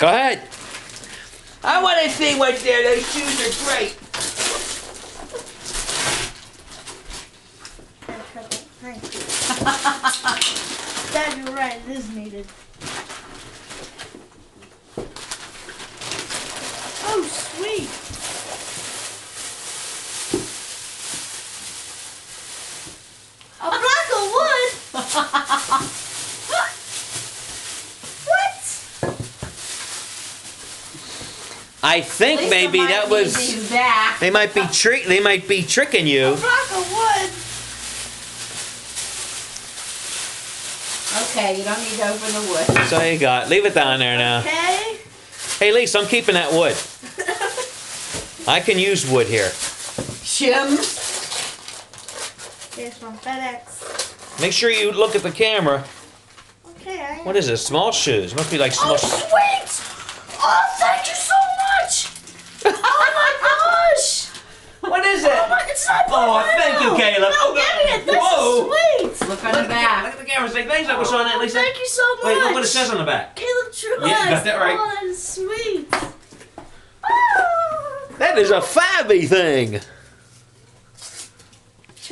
Go ahead. I want to see what's there. Those shoes are great. Dad, you're right. It is needed. Oh, sweet. A block of wood? What? I think maybe that was. They might be tricking you. A block of wood. Okay, you don't need to open the wood. So you got. Leave it down there now. Okay. Hey, Lisa, I'm keeping that wood. I can use wood here. Shim. Here's from FedEx. Make sure you look at the camera. Okay. What is this? Small shoes. Must be like small. Oh, sweet! Oh, thank you so much! Oh my gosh! What is it? Oh my, it's not Oh, thank you, Caleb. No, get it! This Whoa. is sweet! Look on the back. Look at the camera. Say thanks, Uncle Shawn, at least. Thank you so much! Wait, look what it says on the back. Caleb Truax! Yeah, you got that right. Oh, that is sweet! Oh. That is a fabby thing.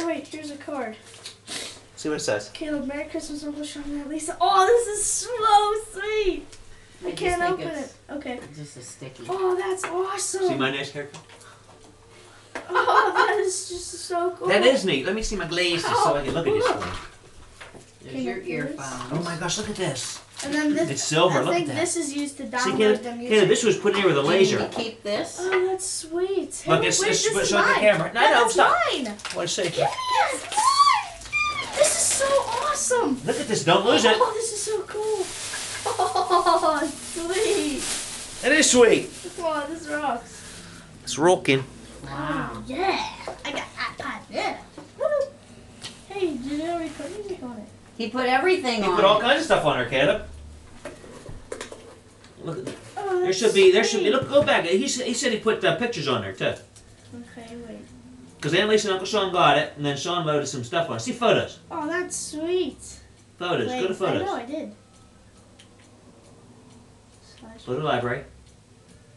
Wait, here's a card. See what it says. Caleb, Merry Christmas, Uncle Shawn and Lisa. Oh, this is so sweet! I can't open it. Okay. It's just a sticky. Oh, that's awesome! See my nice haircut? Oh, that is just so cool. That is neat. Let me see my glasses so I can look at this one. There's your earphones. Oh my gosh, look at this. And then this, It's silver, I look think at that. this is used to See, download Caleb, the music. Caleb, this was put here with a Do you laser. need to keep this? Oh, that's sweet. Hey, Look, wait, it's this is show the mine. camera. No, Yeah, no, that's stop. mine. What is it? Give me it. This is so awesome. Look at this. Don't lose it. Oh, this is so cool. Oh, sweet. It is sweet. Come on, this rocks. It's rocking. Wow. Yeah. I got iPod. Yeah. Woo. Hey, did you already put music on it? He put everything You on put all it. kinds of stuff on her, Caleb. Look at Oh, there that's should be. sweet. Look, go back. He said he put pictures on there too. Okay, wait. Because Aunt Lisa and Uncle Shawn got it, and then Shawn loaded some stuff on it. See photos. Oh, that's sweet. Photos. Wait, Go to I photos. know I did. Go to library.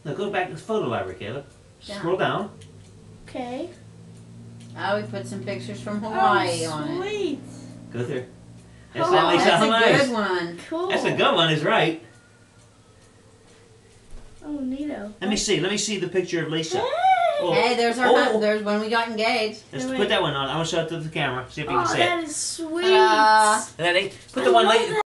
No, go back to the photo library, Caleb. Down. Scroll down. Okay. Oh, we put some pictures from Hawaii on it. Sweet. Go through. That's Oh, Aunt Lisa. That's How a nice. good one. Cool. That's a good one. Is right. Oh, neato. Let me see. Let me see the picture of Lisa. Hey. Oh. Hey, there's our Oh. there's when we got engaged. Let's Wait. put that one on. I want to show it to the camera. See if you Oh, can see that it. is sweet. And then put the I one love late. Put